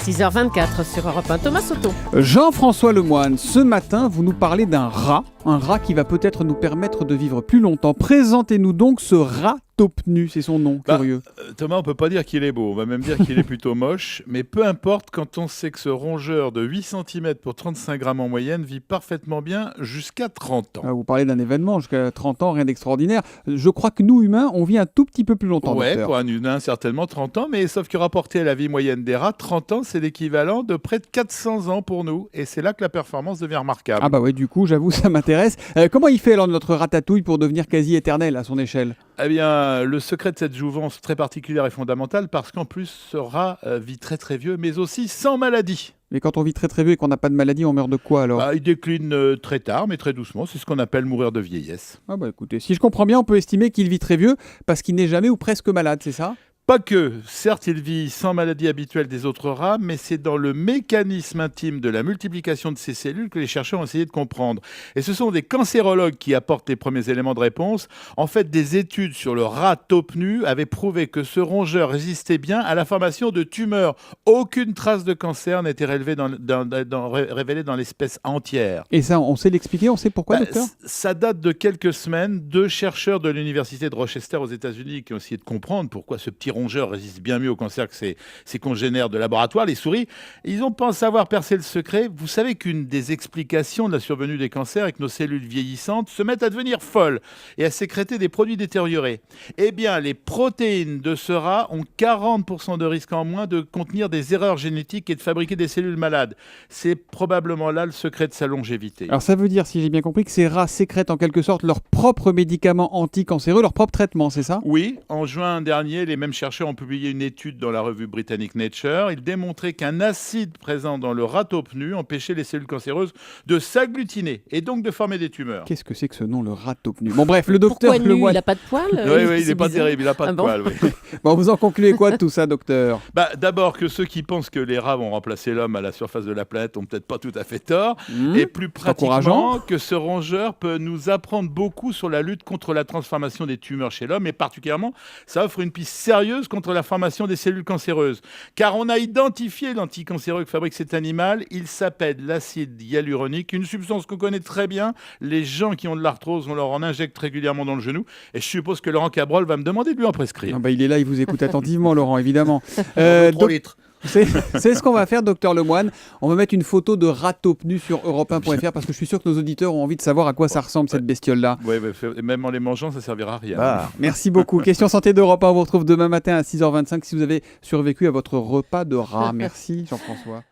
6h24 sur Europe 1, Thomas Soto. Jean-François Lemoine, ce matin, vous nous parlez d'un rat qui va peut-être nous permettre de vivre plus longtemps. Présentez-nous donc ce rat taupe nu, c'est son nom, curieux. Thomas, on peut pas dire qu'il est beau, on va même dire qu'il est plutôt moche, mais peu importe quand on sait que ce rongeur de 8 cm pour 35 grammes en moyenne vit parfaitement bien jusqu'à 30 ans. Vous parlez d'un événement, jusqu'à 30 ans, rien d'extraordinaire. Je crois que nous, humains, on vit un tout petit peu plus longtemps. Ouais, docteur. pour un humain, certainement 30 ans, mais sauf que rapporté à la vie moyenne des rats, 30 ans, c'est l'équivalent de près de 400 ans pour nous, et c'est là que la performance devient remarquable. Ah bah ouais, du coup, j'avoue, ça m'intéresse. Comment il fait alors notre ratatouille pour devenir quasi éternel à son échelle ? Eh bien, le secret de cette jouvence très particulière est fondamental parce qu'en plus, ce rat vit très très vieux, mais aussi sans maladie. Mais quand on vit très très vieux et qu'on n'a pas de maladie, on meurt de quoi alors ? Il décline très tard, mais très doucement. C'est ce qu'on appelle mourir de vieillesse. Ah bah écoutez, si je comprends bien, on peut estimer qu'il vit très vieux parce qu'il n'est jamais ou presque malade, c'est ça ? Pas que. Certes, il vit sans maladie habituelle des autres rats, mais c'est dans le mécanisme intime de la multiplication de ces cellules que les chercheurs ont essayé de comprendre. Et ce sont des cancérologues qui apportent les premiers éléments de réponse. En fait, des études sur le rat taupe nu avaient prouvé que ce rongeur résistait bien à la formation de tumeurs. Aucune trace de cancer n'était révélée dans l'espèce entière. Et ça, on sait l'expliquer, on sait pourquoi, docteur ? Ça date de quelques semaines. 2 chercheurs de l'université de Rochester aux États-Unis qui ont essayé de comprendre pourquoi ce petit rongeur résiste bien mieux au cancer que ses congénères de laboratoire, les souris. Ils ont pensé avoir percé le secret. Vous savez qu'une des explications de la survenue des cancers est que nos cellules vieillissantes se mettent à devenir folles et à sécréter des produits détériorés. Eh bien, les protéines de ce rat ont 40% de risque en moins de contenir des erreurs génétiques et de fabriquer des cellules malades. C'est probablement là le secret de sa longévité. Alors ça veut dire, si j'ai bien compris, que ces rats sécrètent en quelque sorte leurs propres médicaments anticancéreux, leur propre traitement, c'est ça ? Oui, en juin dernier, les mêmes chercheurs ont publié une étude dans la revue britannique Nature. Ils démontraient qu'un acide présent dans le rat taupe nu empêchait les cellules cancéreuses de s'agglutiner et donc de former des tumeurs. Qu'est-ce que c'est que ce nom, le rat taupe nu ? Bon bref, le docteur Pourquoi nu ? Lemoine... Il n'a pas de poils ? Oui, il n'est pas terrible, il n'a pas de poils. Oui. Bon, vous en concluez quoi de tout ça, docteur ? D'abord que ceux qui pensent que les rats vont remplacer l'homme à la surface de la planète ont peut-être pas tout à fait tort. Et plus pratiquement, que ce rongeur peut nous apprendre beaucoup sur la lutte contre la transformation des tumeurs chez l'homme. Et particulièrement, ça offre une piste sérieuse contre la formation des cellules cancéreuses. Car on a identifié l'anticancéreux que fabrique cet animal. Il s'appelle l'acide hyaluronique, une substance qu'on connaît très bien. Les gens qui ont de l'arthrose, on leur en injecte régulièrement dans le genou. Et je suppose que Laurent Cabrol va me demander de lui en prescrire. Il est là, il vous écoute attentivement, Laurent, évidemment. 3 litres. C'est ce qu'on va faire, docteur Lemoine. On va mettre une photo de rat taupe nu sur europe1.fr parce que je suis sûr que nos auditeurs ont envie de savoir à quoi ça ressemble, cette bestiole-là. Oui, même en les mangeant, ça ne servira à rien. Merci beaucoup. Question santé d'Europe 1, on vous retrouve demain matin à 6h25 si vous avez survécu à votre repas de rat. Merci Jean-François.